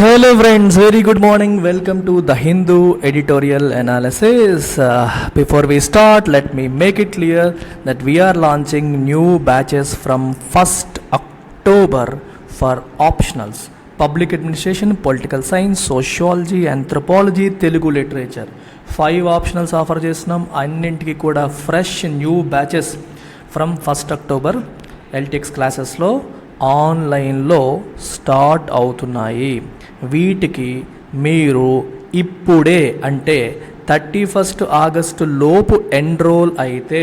Hello friends, very good morning. Welcome to the Hindu editorial analysis. Before we start, let me make it clear that we are launching new batches from 1st October for optionals. Public administration, political science, sociology, anthropology, Telugu literature. 5 optionals offer చేస్తున్నాం. అన్నింటికి కూడా fresh new batches from 1st October LTX క్లాసెస్లో ఆన్లైన్లో start అవుతున్నాయి. వీటికి మీరు ఇప్పుడే అంటే 31st ఆగస్టు లోపు ఎన్రోల్ అయితే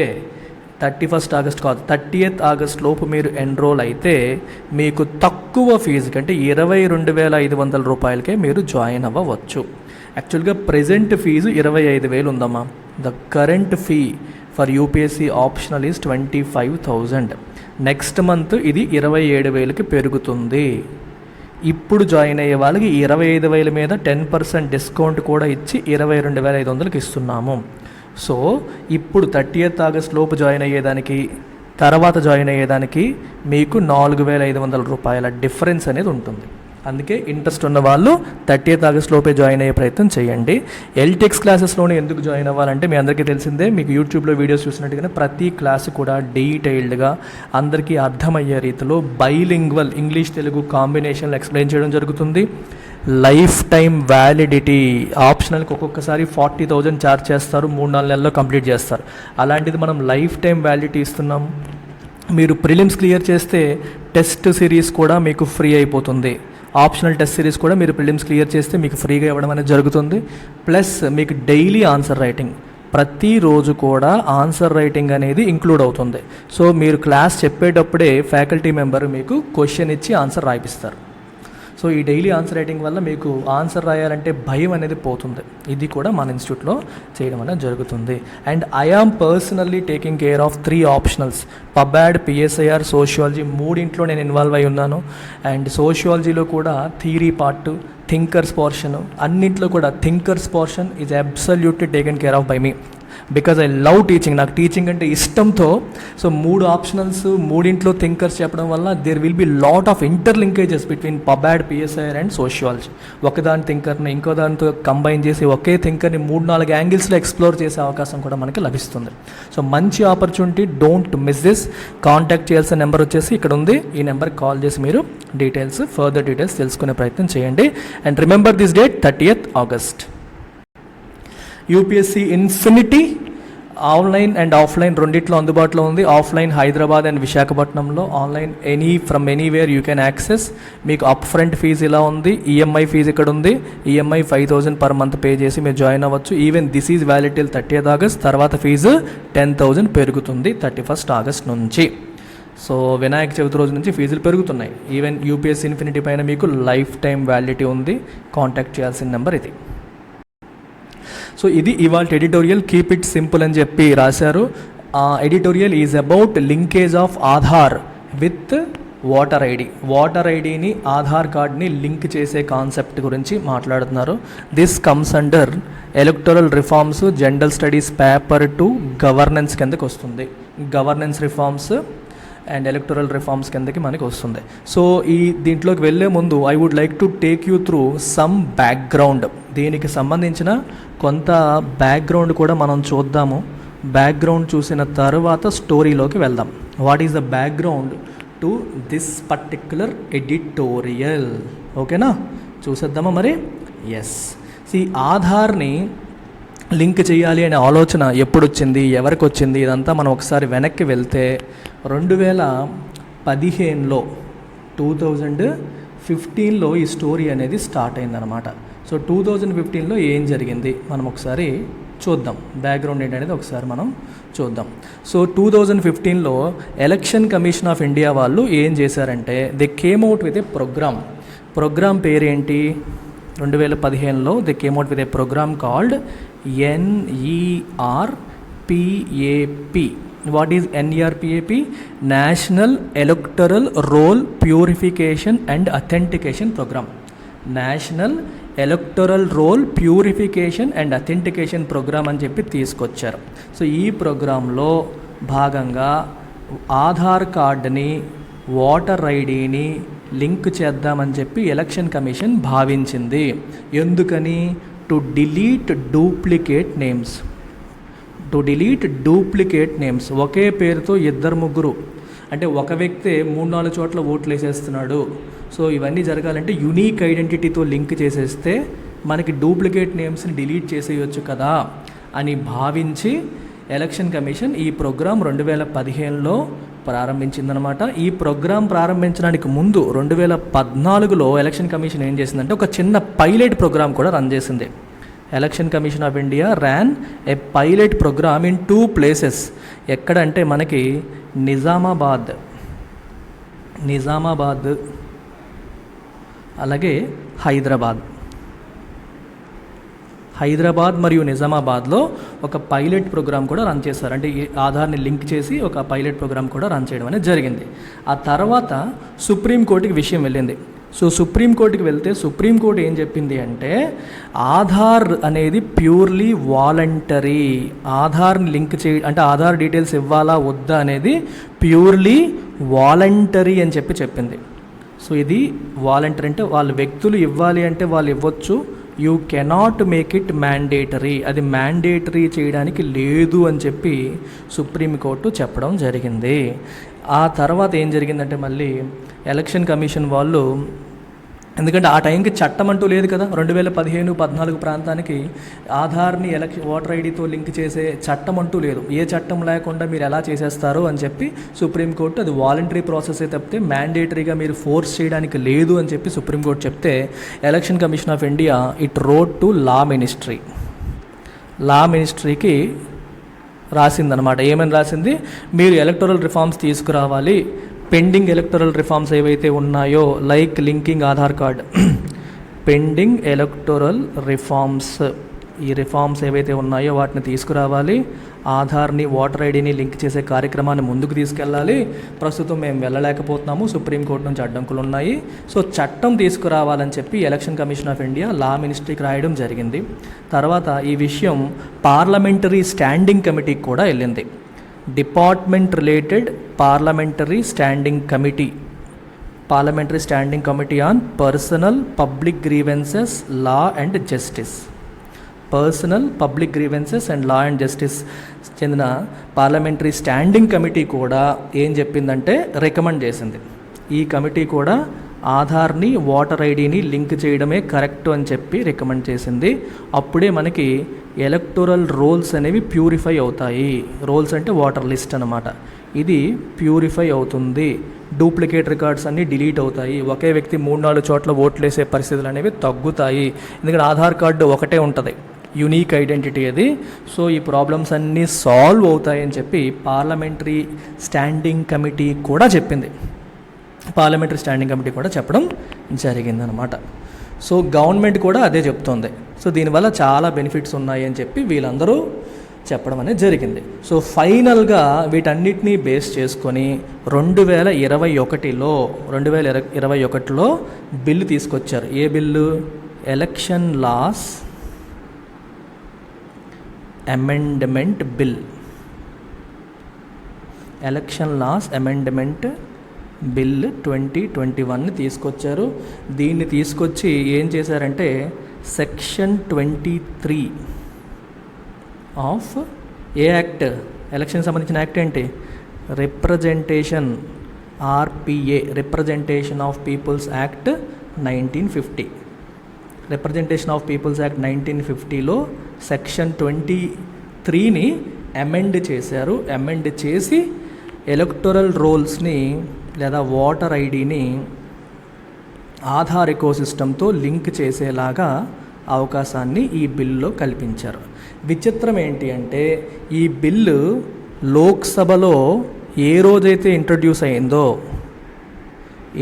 31st ఆగస్ట్ కాదు 30th ఆగస్ట్ లోపు మీరు ఎన్రోల్ అయితే మీకు తక్కువ ఫీజుకి అంటే 22,500 రూపాయలకే మీరు జాయిన్ అవ్వవచ్చు. యాక్చువల్గా ప్రెజెంట్ ఫీజు 25,000 ఉందమ్మా. The current fee for UPSC optional is 25,000. Next month ఇది 27,000కి పెరుగుతుంది. ఇప్పుడు జాయిన్ అయ్యే వాళ్ళకి 25,000 మీద 10% డిస్కౌంట్ కూడా ఇచ్చి 22,500కి ఇస్తున్నాము. సో ఇప్పుడు 30th ఆగస్ట్ లోపు జాయిన్ అయ్యేదానికి తర్వాత జాయిన్ అయ్యేదానికి మీకు 4,500 రూపాయల డిఫరెన్స్ అనేది ఉంటుంది. అందుకే ఇంట్రెస్ట్ ఉన్న వాళ్ళు 30th ఆగస్ట్ లోపే జాయిన్ అయ్యే ప్రయత్నం చేయండి. ఎల్టెక్స్ క్లాసెస్లోనే ఎందుకు జాయిన్ అవ్వాలంటే మీ అందరికీ తెలిసిందే, మీకు యూట్యూబ్లో వీడియోస్ చూసినట్టుగానే ప్రతి క్లాసు కూడా డీటెయిల్డ్గా అందరికీ అర్థమయ్యే రీతిలో బైలింగ్వల్ ఇంగ్లీష్ తెలుగు కాంబినేషన్లో ఎక్స్ప్లెయిన్ చేయడం జరుగుతుంది. లైఫ్ టైం వ్యాలిడిటీ ఆప్షనల్కి ఒక్కొక్కసారి 40,000 ఛార్జ్ చేస్తారు, 3-4 నెలల్లో కంప్లీట్ చేస్తారు. అలాంటిది మనం లైఫ్ టైం వ్యాలిడిటీ ఇస్తున్నాం. మీరు ప్రిలిమ్స్ క్లియర్ చేస్తే టెస్ట్ సిరీస్ కూడా మీకు ఫ్రీ అయిపోతుంది. ఆప్షనల్ టెస్ట్ సిరీస్ కూడా మీరు ప్రిలిమ్స్ క్లియర్ చేస్తే మీకు ఫ్రీగా ఇవ్వడం అనేది జరుగుతుంది. ప్లస్ మీకు డైలీ ఆన్సర్ రైటింగ్ ప్రతిరోజు కూడా ఆన్సర్ రైటింగ్ అనేది ఇంక్లూడ్ అవుతుంది. సో మీరు క్లాస్ చెప్పేటప్పుడే ఫ్యాకల్టీ మెంబర్ మీకు క్వశ్చన్ ఇచ్చి ఆన్సర్ రాయిపిస్తారు. సో ఈ డైలీ ఆన్సర్ రైటింగ్ వల్ల మీకు ఆన్సర్ రాయాలంటే భయం అనేది పోతుంది. ఇది కూడా మన ఇన్స్టిట్యూట్లో చేయడం అనేది జరుగుతుంది. And I am personally taking care of 3 optionals. PubAd, PSIR, sociology మూడింట్లో నేను ఇన్వాల్వ్ అయి ఉన్నాను. అండ్ సోషియాలజీలో కూడా థియరీ పార్ట్, థింకర్స్ పోర్షన్, అన్నింటిలో కూడా thinkers portion is absolutely taken care of by me because I love teaching. నాకు టీచింగ్ అంటే ఇష్టంతో. సో 3 ఆప్షనల్స్ మూడింట్లో థింకర్స్ చెప్పడం వల్ల there will be lot of interlinkages between PubAd, PSIR and sociology. ఒకదాని థింకర్ని ఇంకో దానితో కంబైన్ చేసి ఒకే థింకర్ని 3-4 యాంగిల్స్లో ఎక్స్ప్లోర్ చేసే అవకాశం కూడా మనకి లభిస్తుంది. సో మంచి opportunity, don't miss this. Contact చేయాల్సిన నెంబర్ వచ్చేసి ఇక్కడ ఉంది. ఈ నెంబర్కి కాల్ చేసి మీరు ఫర్దర్ డీటెయిల్స్ తెలుసుకునే ప్రయత్నం చేయండి. And remember this date 30th August. UPSC infinity online and offline రెండిట్లో అందుబాటులో ఉంది. ఆఫ్లైన్ హైదరాబాద్ అండ్ విశాఖపట్నంలో, online from anywhere you can access. మీకు అప్ ఫ్రంట్ ఫీజు ఇలా ఉంది, ఈఎంఐ ఫీజు ఇక్కడ ఉంది. ఈఎంఐ 5,000 పర్ మంత్ పే చేసి మీరు జాయిన్ అవ్వచ్చు. Even this is valid till 30th August. తర్వాత ఫీజు 10,000 పెరుగుతుంది 31st ఆగస్ట్ నుంచి. సో వినాయక చవితి రోజు నుంచి ఫీజులు పెరుగుతున్నాయి. ఈవెన్ యూపీఎస్సీ ఇన్ఫినిటీ పైన మీకు లైఫ్ టైం వ్యాలిడిటీ ఉంది. కాంటాక్ట్ చేయాల్సిన నెంబర్ ఇది. సో ఇది ఇవాళ ఎడిటోరియల్. కీప్ ఇట్ సింపుల్ అని చెప్పి రాశారు. Editorial is about linkage of Aadhaar with voter ID. Voter ఐడిని ఆధార్ కార్డ్ని లింక్ చేసే కాన్సెప్ట్ గురించి మాట్లాడుతున్నారు. This comes under electoral reforms general studies paper 2 governance కిందకి వస్తుంది. Governance reforms and electoral reforms కిందకి మనకి వస్తుంది. సో దీంట్లోకి వెళ్ళే ముందు I would like to take you through some background. దీనికి సంబంధించిన కొంత బ్యాక్గ్రౌండ్ కూడా మనం చూద్దాము. బ్యాక్గ్రౌండ్ చూసిన తర్వాత స్టోరీలోకి వెళ్దాం. What is the background to this particular editorial? ఓకేనా, చూసేద్దామా మరి. ఎస్, ఆధార్ని లింక్ చేయాలి అనే ఆలోచన ఎప్పుడు వచ్చింది, ఎవరికి వచ్చింది, ఇదంతా మనం ఒకసారి వెనక్కి వెళ్తే 2015లో 2015లో ఈ స్టోరీ అనేది స్టార్ట్ అయిందనమాట. సో 2015లో ఏం జరిగింది మనం ఒకసారి చూద్దాం. బ్యాక్గ్రౌండ్ ఏంటనేది ఒకసారి మనం చూద్దాం. సో 2015లో ఎలక్షన్ కమిషన్ ఆఫ్ ఇండియా వాళ్ళు ఏం చేశారంటే they came out with a program పేరేంటి? 2015లో they came out with a program called NERPAP. What is NERPAP? National Electoral Roll Purification and Authentication Program. National electoral roll purification and authentication program అని చెప్పి తీసుకొచ్చారు. So ఈ ప్రోగ్రాంలో భాగంగా ఆధార్ కార్డుని, voter ఐడిని లింక్ చేద్దామని చెప్పి ఎలక్షన్ కమిషన్ భావించింది. ఎందుకని? To delete duplicate names. ఒకే పేరుతో ఇద్దరు ముగ్గురు, అంటే ఒక వ్యక్తే 3-4 చోట్ల ఓట్లు వేసేస్తున్నాడు. సో ఇవన్నీ జరగాలంటే యునీక్ ఐడెంటిటీతో లింక్ చేసేస్తే మనకి డూప్లికేట్ నేమ్స్ని డిలీట్ చేసేయచ్చు కదా అని భావించి ఎలక్షన్ కమిషన్ ఈ ప్రోగ్రాం 2015లో ప్రారంభించిందనమాట. ఈ ప్రోగ్రాం ప్రారంభించడానికి ముందు 2014లో ఎలక్షన్ కమిషన్ ఏం చేసిందంటే ఒక చిన్న పైలట్ ప్రోగ్రాం కూడా రన్ చేసింది. Election commission of India ran a pilot program in 2 places. ఎక్కడంటే మనకి నిజామాబాద్ అలాగే హైదరాబాద్ మరియు నిజామాబాద్లో ఒక పైలట్ ప్రోగ్రాం కూడా రన్ చేశారు. అంటే ఈ ఆధార్ని లింక్ చేసి ఒక పైలట్ ప్రోగ్రాం కూడా రన్ చేయడం అనేది జరిగింది. ఆ తర్వాత సుప్రీంకోర్టుకి విషయం వెళ్ళింది. సో సుప్రీంకోర్టుకి వెళ్తే సుప్రీంకోర్టు ఏం చెప్పింది అంటే ఆధార్ అనేది ప్యూర్లీ వాలంటరీ. ఆధార్ని లింక్ అంటే ఆధార్ డీటెయిల్స్ ఇవ్వాలా వద్దా అనేది ప్యూర్లీ వాలంటరీ అని చెప్పింది. సో ఇది వాలంటరీ అంటే వాళ్ళు వ్యక్తులు ఇవ్వాలి అంటే వాళ్ళు ఇవ్వచ్చు. You cannot make it mandatory. అది మ్యాండేటరీ చేయడానికి లేదు అని చెప్పి సుప్రీంకోర్టు చెప్పడం జరిగింది. ఆ తర్వాత ఏం జరిగిందంటే మళ్ళీ ఎలక్షన్ కమిషన్ వాళ్ళు, ఎందుకంటే ఆ టైంకి చట్టం అంటూ లేదు కదా, 2015-14 ప్రాంతానికి ఆధార్ని ఓటర్ ఐడితో లింక్ చేసే చట్టం అంటూ లేదు. ఏ చట్టం లేకుండా మీరు ఎలా చేసేస్తారు అని చెప్పి సుప్రీంకోర్టు అది వాలంటరీ ప్రాసెసే తప్పితే మ్యాండేటరీగా మీరు ఫోర్స్ చేయడానికి లేదు అని చెప్పి సుప్రీంకోర్టు చెప్తే election commission of India it wrote to law మినిస్ట్రీకి రాసిందనమాట. ఏమని రాసింది? మీరు ఎలక్టోరల్ రిఫార్మ్స్ తీసుకురావాలి. పెండింగ్ ఎలక్టోరల్ రిఫార్మ్స్ ఏవైతే ఉన్నాయో like linking Aadhaar card, pending electoral reforms, ఈ రిఫార్మ్స్ ఏవైతే ఉన్నాయో వాటిని తీసుకురావాలి. ఆధార్ని ఓటర్ ఐడిని లింక్ చేసే కార్యక్రమాన్ని ముందుకు తీసుకెళ్ళాలి. ప్రస్తుతం మేము వెళ్ళలేకపోతున్నాము, సుప్రీంకోర్టు నుంచి అడ్డంకులు ఉన్నాయి. సో చట్టం తీసుకురావాలని చెప్పి ఎలక్షన్ కమిషన్ ఆఫ్ ఇండియా లా మినిస్ట్రీకి రాయడం జరిగింది. తర్వాత ఈ విషయం పార్లమెంటరీ స్టాండింగ్ కమిటీకి కూడా వెళ్ళింది. Department related parliamentary standing committee on personal public grievances law and justice చెందిన పార్లమెంటరీ స్టాండింగ్ కమిటీ కూడా ఏం చెప్పిందంటే రికమెండ్ చేసింది. ఈ కమిటీ కూడా ఆధార్ని ఓటర్ ఐడిని లింక్ చేయడమే కరెక్ట్ అని చెప్పి రికమెండ్ చేసింది. అప్పుడే మనకి ఎలక్టోరల్ రోల్స్ అనేవి ప్యూరిఫై అవుతాయి. రోల్స్ అంటే ఓటర్ లిస్ట్ అన్నమాట. ఇది ప్యూరిఫై అవుతుంది. డూప్లికేట్ రికార్డ్స్ అన్నీ డిలీట్ అవుతాయి. ఒకే వ్యక్తి 3-4 చోట్ల ఓట్లు వేసే పరిస్థితులు అనేవి తగ్గుతాయి. ఎందుకంటే ఆధార్ కార్డు ఒకటే ఉంటుంది, యునీక్ ఐడెంటిటీ అది. సో ఈ ప్రాబ్లమ్స్ అన్నీ సాల్వ్ అవుతాయని చెప్పి పార్లమెంటరీ స్టాండింగ్ కమిటీ కూడా చెప్పడం జరిగిందనమాట. సో గవర్నమెంట్ కూడా అదే చెప్తోంది. సో దీనివల్ల చాలా బెనిఫిట్స్ ఉన్నాయి అని చెప్పి వీళ్ళందరూ చెప్పడం అనేది జరిగింది. సో ఫైనల్గా వీటన్నిటినీ బేస్ చేసుకొని 2021లో బిల్లు తీసుకొచ్చారు. ఏ bill? Election laws amendment bill 2021 తీసుకొచ్చారు. దీన్ని తీసుకొచ్చి ఏం చేశారంటే సెక్షన్ 23 ఆఫ్ ఏ యాక్ట్? ఎలక్షన్ సంబంధించిన యాక్ట్ ఏంటి? Representation representation of peoples act 1950. Representation of peoples act 1950లో సెక్షన్ 23ని అమెండ్ చేశారు. అమెండ్ చేసి ఎలక్టోరల్ రోల్స్ని లేదా ఓటర్ ఐడిని ఆధార్ ఎకోసిస్టంతో లింక్ చేసేలాగా అవకాశాన్ని ఈ బిల్లులో కల్పించారు. విచిత్రం ఏంటి అంటే ఈ బిల్లు లోక్సభలో ఏ రోజైతే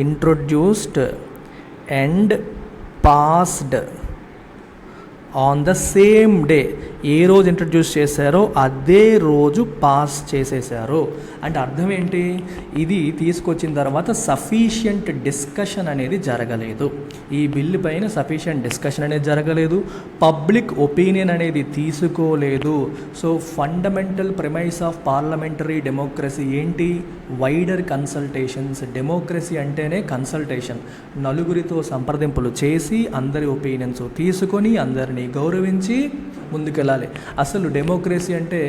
introduced and passed on the same day, ఏ రోజు ఇంట్రడ్యూస్ చేశారో అదే రోజు పాస్ చేసేసారు. అంటే అర్థం ఏంటి, ఇది తీసుకొచ్చిన తర్వాత సఫిషియంట్ డిస్కషన్ అనేది జరగలేదు, ఈ బిల్లు పైన సఫిషియంట్ డిస్కషన్ అనేది జరగలేదు, పబ్లిక్ ఒపీనియన్ అనేది తీసుకోలేదు. So fundamental premise of parliamentary democracy ఏంటి, వైడర్ కన్సల్టేషన్స్. డెమోక్రసీ అంటేనే కన్సల్టేషన్, నలుగురితో సంప్రదింపులు చేసి అందరి ఒపీనియన్స్ తీసుకొని అందరినీ గౌరవించి ముందుకెళ్ళాలి. అసలు డెమోక్రసీ అంటే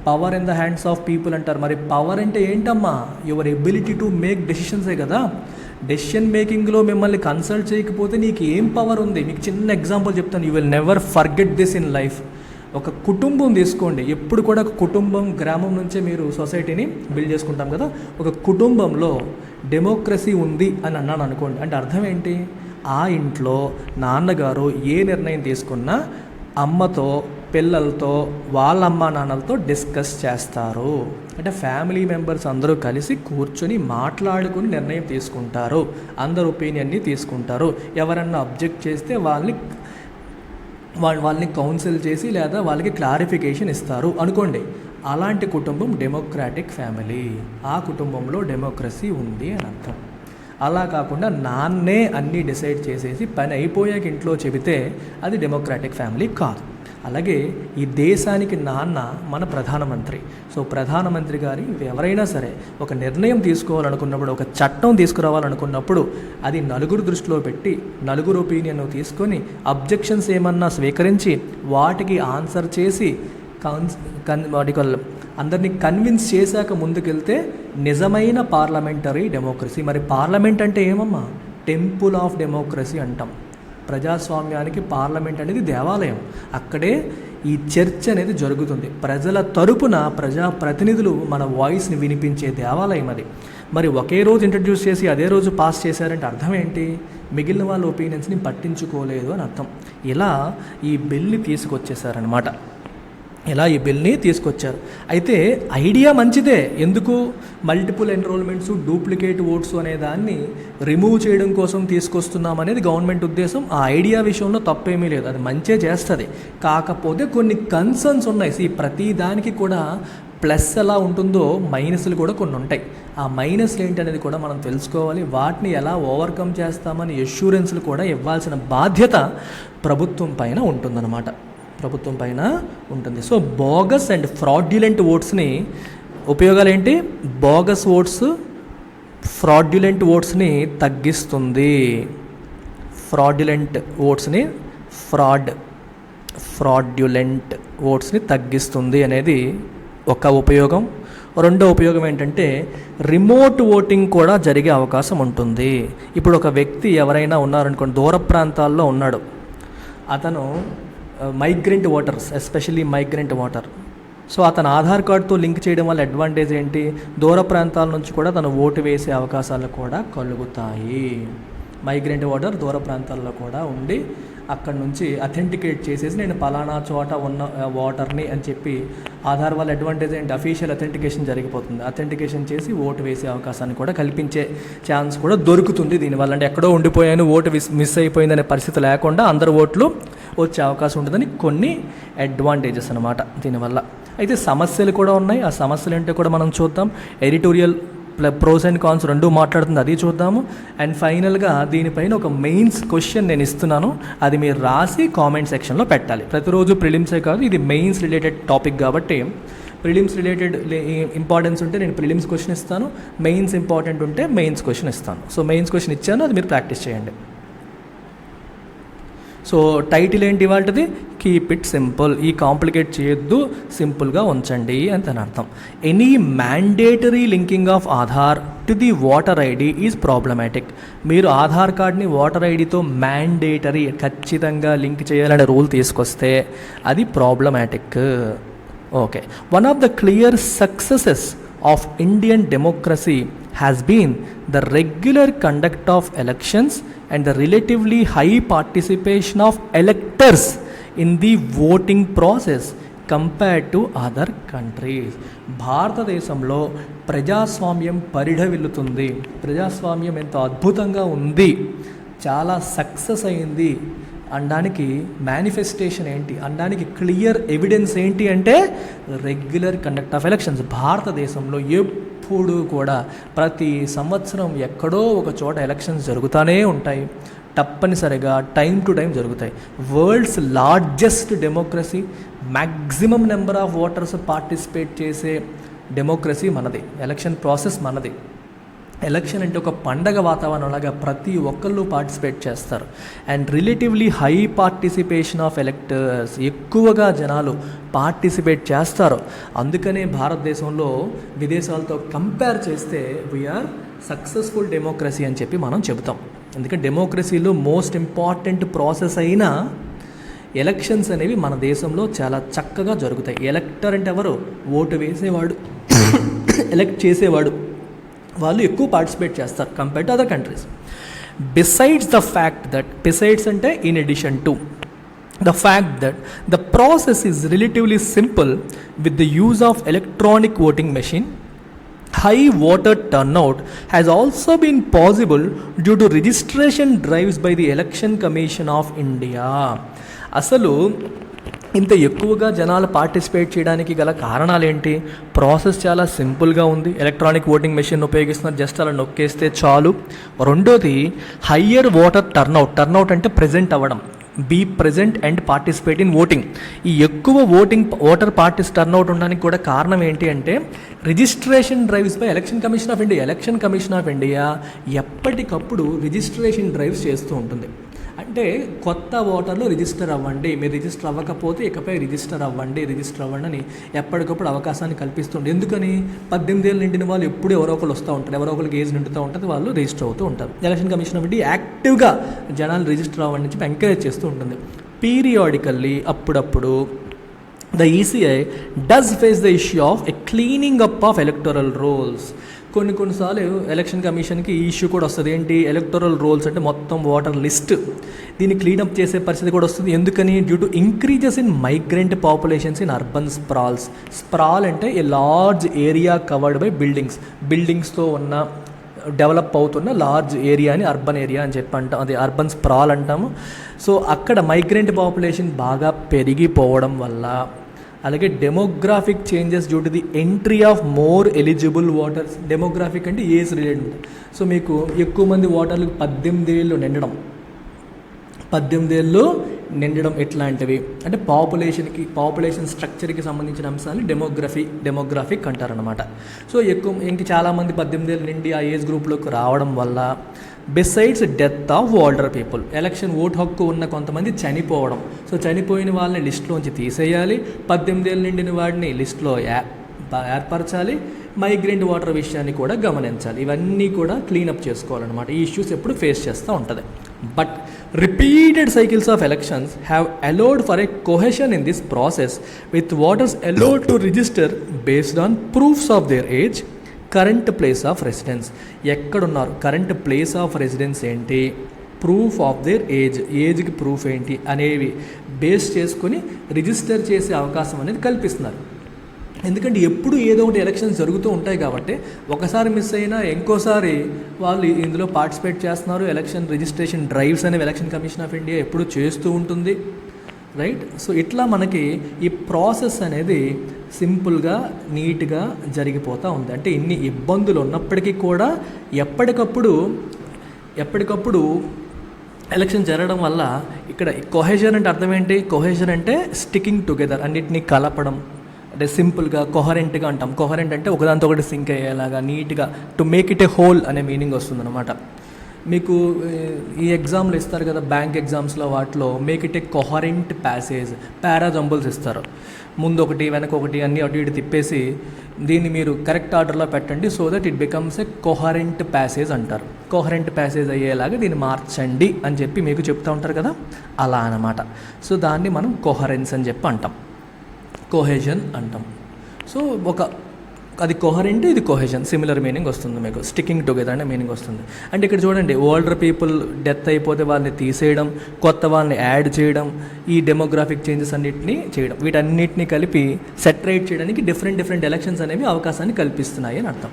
power in the hands of people అంటారు. మరి పవర్ అంటే ఏంటమ్మా, యువర్ ఎబిలిటీ టు మేక్ డెసిషన్సే కదా. డెసిషన్ మేకింగ్లో మిమ్మల్ని కన్సల్ట్ చేయకపోతే నీకు ఏం పవర్ ఉంది? మీకు చిన్న ఎగ్జాంపుల్ చెప్తాను, you will never forget this in life. ఒక కుటుంబం తీసుకోండి, ఎప్పుడు కూడా ఒక కుటుంబం, గ్రామం నుంచే మీరు సొసైటీని బిల్డ్ చేసుకుంటాం కదా. ఒక కుటుంబంలో డెమోక్రసీ ఉంది అని అన్నాను అనుకోండి, అంటే అర్థం ఏంటి, ఆ ఇంట్లో నాన్నగారు ఏ నిర్ణయం తీసుకున్నా అమ్మతో, పిల్లలతో, వాళ్ళ అమ్మా నాన్నలతో డిస్కస్ చేస్తారు. అంటే ఫ్యామిలీ మెంబర్స్ అందరూ కలిసి కూర్చొని మాట్లాడుకుని నిర్ణయం తీసుకుంటారు, అందరు ఒపీనియన్ని తీసుకుంటారు. ఎవరన్నా అబ్జెక్ట్ చేస్తే వాళ్ళని కౌన్సిల్ చేసి లేదా వాళ్ళకి క్లారిఫికేషన్ ఇస్తారు అనుకోండి. అలాంటి కుటుంబం డెమోక్రాటిక్ ఫ్యామిలీ, ఆ కుటుంబంలో డెమోక్రసీ ఉంది అని అర్థం. అలా కాకుండా నాన్నే అన్నీ డిసైడ్ చేసేసి పని అయిపోయాక ఇంట్లో చెబితే అది డెమోక్రాటిక్ ఫ్యామిలీ కాదు. అలాగే ఈ దేశానికి నాన్న మన ప్రధానమంత్రి. సో ప్రధానమంత్రి గారి ఎవరైనా సరే ఒక నిర్ణయం తీసుకోవాలనుకున్నప్పుడు, ఒక చట్టం తీసుకురావాలనుకున్నప్పుడు అది నలుగురు దృష్టిలో పెట్టి, నలుగురు ఒపీనియన్ తీసుకొని, అబ్జెక్షన్స్ ఏమన్నా స్వీకరించి వాటికి ఆన్సర్ చేసి అందరినీ కన్విన్స్ చేశాక ముందుకెళ్తే నిజమైన పార్లమెంటరీ డెమోక్రసీ. మరి పార్లమెంట్ అంటే ఏమమ్మా, టెంపుల్ ఆఫ్ డెమోక్రసీ అంటాం. ప్రజాస్వామ్యానికి పార్లమెంట్ అనేది దేవాలయం, అక్కడే ఈ చర్చ అనేది జరుగుతుంది. ప్రజల తరపున ప్రజాప్రతినిధులు మన వాయిస్ని వినిపించే దేవాలయం అది. మరి ఒకే రోజు ఇంట్రడ్యూస్ చేసి అదే రోజు పాస్ చేశారంటే అర్థం ఏంటి, మిగిలిన వాళ్ళ ఒపీనియన్స్ని పట్టించుకోలేదు అని అర్థం. ఇలా ఈ బిల్ని తీసుకొచ్చేసారనమాట, ఇలా ఈ బిల్ని తీసుకొచ్చారు. అయితే ఐడియా మంచిదే, ఎందుకు మల్టిపుల్ ఎన్రోల్మెంట్స్, డూప్లికేట్ ఓట్స్ అనే దాన్ని రిమూవ్ చేయడం కోసం తీసుకొస్తున్నాం అనేది గవర్నమెంట్ ఉద్దేశం. ఆ ఐడియా విషయంలో తప్పేమీ లేదు, అది మంచిగా చేస్తుంది. కాకపోతే కొన్ని కన్సర్న్స్ ఉన్నాయి. ప్రతి దానికి కూడా ప్లస్ ఎలా ఉంటుందో మైనస్లు కూడా కొన్ని ఉంటాయి. ఆ మైనస్లు ఏంటనేది కూడా మనం తెలుసుకోవాలి. వాటిని ఎలా ఓవర్కమ్ చేస్తామని ఎష్యూరెన్స్లు కూడా ఇవ్వాల్సిన బాధ్యత ప్రభుత్వం పైన ఉంటుందన్నమాట, ప్రభుత్వం పైన ఉంటుంది. సో బోగస్ అండ్ ఫ్రాడ్యులెంట్ ఓట్స్ని ఉపయోగాలు ఏంటి, బోగస్ ఓట్స్ ఫ్రాడ్యులెంట్ ఓట్స్ని తగ్గిస్తుంది. ఫ్రాడ్యులెంట్ ఓట్స్ని ఫ్రాడ్యులెంట్ ఓట్స్ని తగ్గిస్తుంది అనేది ఒక ఉపయోగం. రెండో ఉపయోగం ఏంటంటే రిమోట్ ఓటింగ్ కూడా జరిగే అవకాశం ఉంటుంది. ఇప్పుడు ఒక వ్యక్తి ఎవరైనా ఉన్నారనుకోండి, దూర ప్రాంతాల్లో ఉన్నాడు, అతను migrant voters, especially migrant voter. So అతను ఆధార్ కార్డుతో లింక్ చేయడం వల్ల అడ్వాంటేజ్ ఏంటి, దూర ప్రాంతాల నుంచి కూడా తను ఓటు వేసే అవకాశాలు కూడా కలుగుతాయి. మైగ్రెంట్ ఓటర్ దూర ప్రాంతాల్లో కూడా ఉండి అక్కడి నుంచి అథెంటికేట్ చేసేసి నేను పలానా చోట ఉన్న ఓటర్ని అని చెప్పి ఆధార్ వల్ల అడ్వాంటేజ్ ఏంటి, అఫీషియల్ అథెంటికేషన్ జరిగిపోతుంది. అథెంటికేషన్ చేసి ఓటు వేసే అవకాశాన్ని కూడా కల్పించే ఛాన్స్ కూడా దొరుకుతుంది దీనివల్ల. అంటే ఎక్కడో ఉండిపోయాను, ఓటు మిస్ అయిపోయిందనే పరిస్థితి లేకుండా అందరు ఓట్లు వచ్చే అవకాశం ఉంటుందని కొన్ని అడ్వాంటేజెస్ అన్నమాట దీనివల్ల. అయితే సమస్యలు కూడా ఉన్నాయి, ఆ సమస్యలు ఏంటో కూడా మనం చూద్దాం. ఎడిటోరియల్ ప్రోస్ అండ్ కాన్స్ రెండు మాట్లాడుతుంది, అది చూద్దాము. అండ్ ఫైనల్గా దీనిపైన ఒక మెయిన్స్ క్వశ్చన్ నేను ఇస్తున్నాను, అది మీరు రాసి కామెంట్ సెక్షన్లో పెట్టాలి. ప్రతిరోజు ప్రిలిమ్సే కాదు, ఇది మెయిన్స్ రిలేటెడ్ టాపిక్ కాబట్టి ప్రిలిమ్స్ రిలేటెడ్ ఇంపార్టెన్స్ ఉంటే నేను ప్రిలిమ్స్ క్వశ్చన్ ఇస్తాను, మెయిన్స్ ఇంపార్టెంట్ ఉంటే మెయిన్స్ క్వశ్చన్ ఇస్తాను. సో మెయిన్స్ క్వశ్చన్ ఇచ్చాను, అది మీరు ప్రాక్టీస్ చేయండి. సో టైటిల్ ఏంటి ఇవాళది, కీప్ ఇట్ సింపుల్. ఈ కాంప్లికేట్ చేయొద్దు, సింపుల్గా ఉంచండి అని దాని అర్థం. Any mandatory linking of Aadhaar to the voter ID is problematic. మీరు ఆధార్ కార్డ్ని ఓటర్ ఐడితో మ్యాండేటరీ ఖచ్చితంగా లింక్ చేయాలనే రూల్ తీసుకొస్తే అది problematic. Okay, one of the clear successes of Indian democracy has been the regular conduct of elections and the relatively high participation of electors in the voting process compared to other countries. భారతదేశంలో ప్రజాస్వామ్యం పరిఢవిల్లుతుంది. ప్రజాస్వామ్యం ఎంత అద్భుతంగా ఉంది, చాలా success అయింది. అనడానికి manifestation ఏంటి, అనడానికి క్లియర్ ఎవిడెన్స్ ఏంటి అంటే రెగ్యులర్ కండక్ట్ ఆఫ్ ఎలక్షన్స్. భారతదేశంలో ఎప్పుడు కూడా ప్రతి సంవత్సరం ఎక్కడో ఒక చోట ఎలక్షన్స్ జరుగుతూనే ఉంటాయి, తప్పనిసరిగా టైం టు టైం జరుగుతాయి. World's largest democracy, maximum number of voters participate చేసే డెమోక్రసీ మనది, ఎలక్షన్ ప్రాసెస్ మనది. ఎలక్షన్ అంటే ఒక పండగ వాతావరణంలాగా ప్రతి ఒక్కళ్ళు పార్టిసిపేట్ చేస్తారు. And relatively high participation of electors, ఎక్కువగా జనాలు పార్టిసిపేట్ చేస్తారు. అందుకనే భారతదేశంలో విదేశాలతో కంపేర్ చేస్తే వీఆర్ సక్సెస్ఫుల్ డెమోక్రసీ అని చెప్పి మనం చెబుతాం. ఎందుకంటే డెమోక్రసీలో మోస్ట్ ఇంపార్టెంట్ ప్రాసెస్ అయిన ఎలక్షన్స్ అనేవి మన దేశంలో చాలా చక్కగా జరుగుతాయి. ఎలక్టర్ అంటే ఎవరు? ఓటు వేసేవాడు, ఎలక్ట్ చేసేవాడు. వాళ్ళు ఎక్కువ పార్టిసిపేట్ చేస్తారు compare to other countries. Besides the fact that, besides అంటే in addition to, the fact that the process is relatively simple with the use of electronic voting machine, high voter turnout has also been possible due to registration drives by the Election Commission of India. అసలు ఇంత ఎక్కువగా జనాలు participate చేయడానికి గల కారణాలు ఏంటి? Process చాలా సింపుల్గా ఉంది. ఎలక్ట్రానిక్ ఓటింగ్ మెషిన్ ఉపయోగిస్తున్నారు, జస్ట్ అలా నొక్కేస్తే చాలు. రెండోది హయ్యర్ ఓటర్ టర్నౌట్ అంటే ప్రెజెంట్ అవ్వడం, be present and participate in voting. ఈ ఎక్కువ ఓటర్ టర్నౌట్ ఉండడానికి కూడా కారణం ఏంటి అంటే registration drives by election commission of India. Election commission of India ఎప్పటికప్పుడు రిజిస్ట్రేషన్ డ్రైవ్స్ చేస్తూ ఉంటుంది. అంటే కొత్త ఓటర్లు రిజిస్టర్ అవ్వండి, మీరు రిజిస్టర్ అవ్వకపోతే ఇకపై రిజిస్టర్ అవ్వండి అని ఎప్పటికప్పుడు అవకాశాన్ని కల్పిస్తుంది. ఎందుకని? 18 ఏళ్ళు నిండిన వాళ్ళు ఎప్పుడు ఎవరో ఒకరు వస్తూ ఉంటారు, ఎవరో ఒకరికి ఏజ్ నిండుతూ ఉంటుంది, వాళ్ళు రిజిస్టర్ అవుతూ ఉంటారు. ఎలక్షన్ కమిషన్ ఆఫ్ ఇండియా యాక్టివ్గా జనాలు రిజిస్టర్ అవ్వండి చెప్పి ఎంకరేజ్ చేస్తూ ఉంటుంది. పీరియాడికల్లీ అప్పుడప్పుడు the ECI does face the issue of a cleaning up of electoral rolls. కొన్నిసార్లు ఎలక్షన్ కమిషన్కి ఈ ఇష్యూ కూడా వస్తుంది. ఏంటి? ఎలక్టోరల్ రోల్స్ అంటే మొత్తం ఓటర్ లిస్ట్, దీన్ని క్లీనప్ చేసే పరిస్థితి కూడా వస్తుంది. ఎందుకని? Due to increases in migrant populations in urban sprawls. Sprawl అంటే a large area covered by బిల్డింగ్స్తో ఉన్న డెవలప్ అవుతున్న లార్జ్ ఏరియాని అర్బన్ ఏరియా అని చెప్పి అంటాం, అది అర్బన్ స్ప్రాల్ అంటాము. సో అక్కడ మైగ్రెంట్ పాపులేషన్ బాగా పెరిగిపోవడం వల్ల, అలాగే demographic changes due to the entry of more eligible voters. Demographic అంటే ఏజ్ రిలేటెడ్. సో మీకు ఎక్కువ మంది ఓటర్లకు 18 ఏళ్ళు నిండడం ఇట్లాంటివి అంటే పాపులేషన్ స్ట్రక్చర్కి సంబంధించిన అంశాన్ని డెమోగ్రాఫిక్ అంటారనమాట. సో ఇంక చాలామంది 18 ఏళ్ళు నిండి ఆ ఏజ్ గ్రూప్లోకి రావడం వల్ల, besides death of older people, election vote హక్కు ఉన్న కొంతమంది చనిపోవడం. సో చనిపోయిన వాళ్ళని లిస్టులోంచి తీసేయాలి, 18 ఏళ్ళు నిండిన వాడిని లిస్టులో ఏర్పరచాలి, మైగ్రెంట్ ఓటర్ విషయాన్ని కూడా గమనించాలి. ఇవన్నీ కూడా క్లీనప్ చేసుకోవాలన్నమాట. ఈ ఇష్యూస్ ఎప్పుడు ఫేస్ చేస్తూ ఉంటుంది. But repeated cycles of elections have allowed for a cohesion in this process, with voters allowed to register based on proofs of their age, current place of residence. ఎక్కడున్నారు, current place of residence ఏంటి, proof of their ఏజ్కి proof ఏంటి అనేవి base చేసుకొని register చేసే అవకాశం అనేది కల్పిస్తున్నారు. ఎందుకంటే ఎప్పుడు ఏదో ఒకటి ఎలక్షన్స్ జరుగుతూ ఉంటాయి కాబట్టి ఒకసారి మిస్ అయినా ఇంకోసారి వాళ్ళు ఇందులో పార్టిసిపేట్ చేస్తున్నారు. ఎలక్షన్ రిజిస్ట్రేషన్ డ్రైవ్స్ అనేవి ఎలక్షన్ కమిషన్ ఆఫ్ ఇండియా ఎప్పుడు చేస్తూ ఉంటుంది, రైట్? సో ఇట్లా మనకి ఈ ప్రాసెస్ అనేది సింపుల్గా నీట్గా జరిగిపోతూ ఉంది. అంటే ఇన్ని ఇబ్బందులు ఉన్నప్పటికీ కూడా ఎప్పటికప్పుడు ఎలక్షన్ జరగడం వల్ల ఇక్కడ కొహెజన్ అంటే అర్థం ఏంటి? కొహెజన్ అంటే స్టికింగ్ టుగెదర్, అన్నిటినీ కలపడం. అంటే సింపుల్గా కొహరెంట్గా అంటాం. కొహరెంట్ అంటే ఒకదాంతో ఒకటి సింక్ అయ్యేలాగా నీట్గా, to make it A whole అనే మీనింగ్ వస్తుందన్నమాట. మీకు ఈ ఎగ్జామ్లు ఇస్తారు కదా, బ్యాంక్ ఎగ్జామ్స్లో, వాటిలో make it A coherent passage, parajumbles ఇస్తారు. ముందు ఒకటి వెనక ఒకటి అన్నీ అటు ఇటు తిప్పేసి దీన్ని మీరు కరెక్ట్ ఆర్డర్లో పెట్టండి, so that it becomes a coherent passage అంటారు. కొహరెంట్ ప్యాసేజ్ అయ్యేలాగా దీన్ని మార్చండి అని చెప్పి మీకు చెప్తూ ఉంటారు కదా, అలా అన్నమాట. సో దాన్ని మనం కొహరెన్స్ అని చెప్పి అంటాం, కోహెజన్ అంటాం. సో అది కొహరెంట్, ఇది కొహెజన్, సిమిలర్ మీనింగ్ వస్తుంది మీకు. స్టికింగ్ టుగెదర్ అనే మీనింగ్ వస్తుంది. అంటే ఇక్కడ చూడండి, ఓల్డర్ పీపుల్ డెత్ అయిపోతే వాళ్ళని తీసేయడం, కొత్త వాళ్ళని యాడ్ చేయడం, ఈ డెమోగ్రాఫిక్ చేంజెస్ అన్నింటినీ చేయడం, వీటన్నిటిని కలిపి సెటరేట్ చేయడానికి డిఫరెంట్ ఎలక్షన్స్ అనేవి అవకాశాన్ని కల్పిస్తున్నాయి అని అర్థం.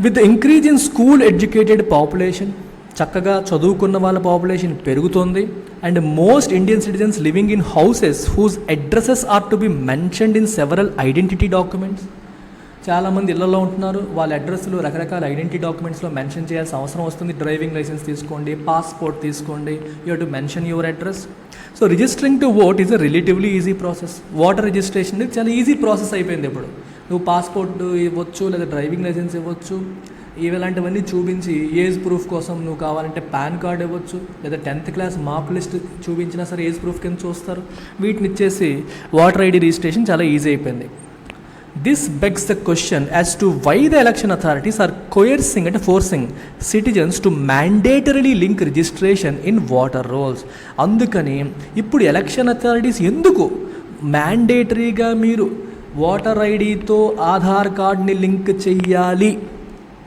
With the increase in school educated population చక్కగా చదువుకున్న వాళ్ళ పాపులేషన్ పెరుగుతుంది. And most Indian citizens living in houses whose addresses are to be mentioned in several identity documents. చాలామంది ఇళ్లలో ఉంటున్నారు, వాళ్ళ అడ్రస్లు రకరకాల ఐడెంటిటీ డాక్యుమెంట్స్లో మెన్షన్ చేయాల్సిన అవసరం వస్తుంది. డ్రైవింగ్ లైసెన్స్ తీసుకోండి, పాస్పోర్ట్ తీసుకోండి, you have to mention your address. So registering to vote is a relatively easy process. Voter registration చాలా ఈజీ ప్రాసెస్ అయిపోయింది ఇప్పుడు. నువ్వు పాస్పోర్ట్ ఇవ్వచ్చు, లేదా డ్రైవింగ్ లైసెన్స్ ఇవ్వచ్చు, ఇలాంటివన్నీ చూపించి ఏజ్ ప్రూఫ్ కోసం నువ్వు కావాలంటే పాన్ కార్డ్ ఇవ్వచ్చు, లేదా 10th క్లాస్ మార్క్ లిస్ట్ చూపించినా సరే ఏజ్ ప్రూఫ్ కింద చూస్తారు. వీటిని ఇచ్చేసి ఓటర్ ఐడి రిజిస్ట్రేషన్ చాలా ఈజీ అయిపోయింది. This begs the question as to why the election authorities are coercing అంటే forcing citizens to mandatorily link registration in voter rolls. అందుకని ఇప్పుడు ఎలక్షన్ అథారిటీస్ ఎందుకు మ్యాండేటరీగా మీరు ఓటర్ ఐడితో ఆధార్ కార్డ్ని లింక్ చెయ్యాలి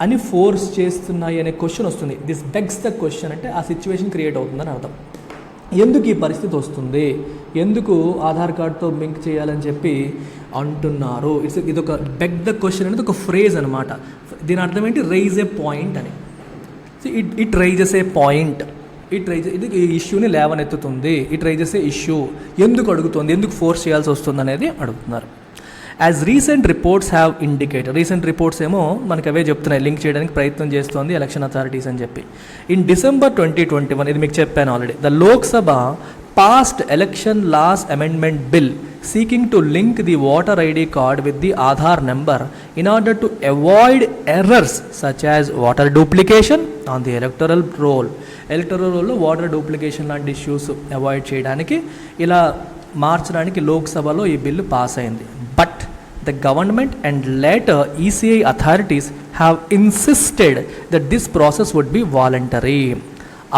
అని ఫోర్స్ చేస్తున్నాయి అనే క్వశ్చన్ వస్తుంది. దిస్ బెగ్స్ ద క్వశ్చన్ అంటే ఆ సిచ్యువేషన్ క్రియేట్ అవుతుందని అర్థం. ఎందుకు ఈ పరిస్థితి వస్తుంది, ఎందుకు ఆధార్ కార్డ్తో లింక్ చేయాలని చెప్పి అంటున్నారు. ఇదొక బెగ్ ద క్వశ్చన్ అనేది ఒక ఫ్రేజ్ అనమాట. దీని అర్థం ఏంటి, రైజ్ ఏ పాయింట్ అని. ఇట్ రైజెస్ ఏ పాయింట్, ఇది ఈ ఇష్యూని లేవనెత్తుతుంది. ఇట్ రైజెస్ ఏ ఇష్యూ, ఎందుకు అడుగుతుంది, ఎందుకు ఫోర్స్ చేయాల్సి వస్తుంది అనేది అడుగుతున్నారు. As recent reports have indicated, recent reports ఏమో మనకు అవే చెప్తున్నాయి, లింక్ చేయడానికి ప్రయత్నం చేస్తోంది ఎలక్షన్ అథారిటీస్ అని చెప్పి. ఇన్ December 2021, ఇది మీకు చెప్పాను already, the Lok Sabha passed election laws amendment bill seeking to link the voter ID card with the Aadhaar number in order to avoid errors such as voter duplication on the electoral roll. Electoral రోల్లో water duplication లాంటి issues avoid చేయడానికి, ఇలా మార్చడానికి లోక్సభలో ఈ bill pass అయింది. But the government and later ECI authorities have insisted that this process would be voluntary.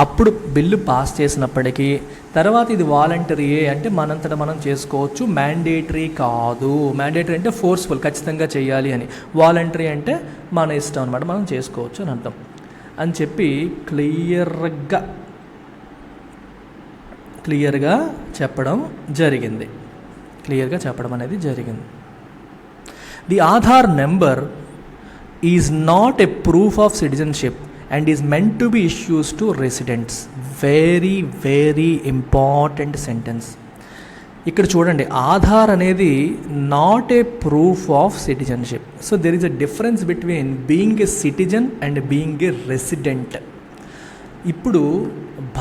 అప్పుడు bill pass చేసినప్పటికీ తర్వాత ఇది వాలంటరీయే, అంటే మనంతటా మనం చేసుకోవచ్చు, మ్యాండేటరీ కాదు. మ్యాండేటరీ అంటే ఫోర్స్ఫుల్, ఖచ్చితంగా చేయాలి అని. వాలంటరీ అంటే మన ఇష్టం అనమాట, మనం చేసుకోవచ్చు అని అర్థం అని చెప్పి క్లియర్గా చెప్పడం అనేది జరిగింది. The Aadhaar number is not a proof of citizenship and is meant to be issued to residents. Very, very important sentence. ఇక్కడ చూడండి, ఆధార్ అనేది not a proof of citizenship. So there is a difference between being a citizen and being a resident. ఇప్పుడు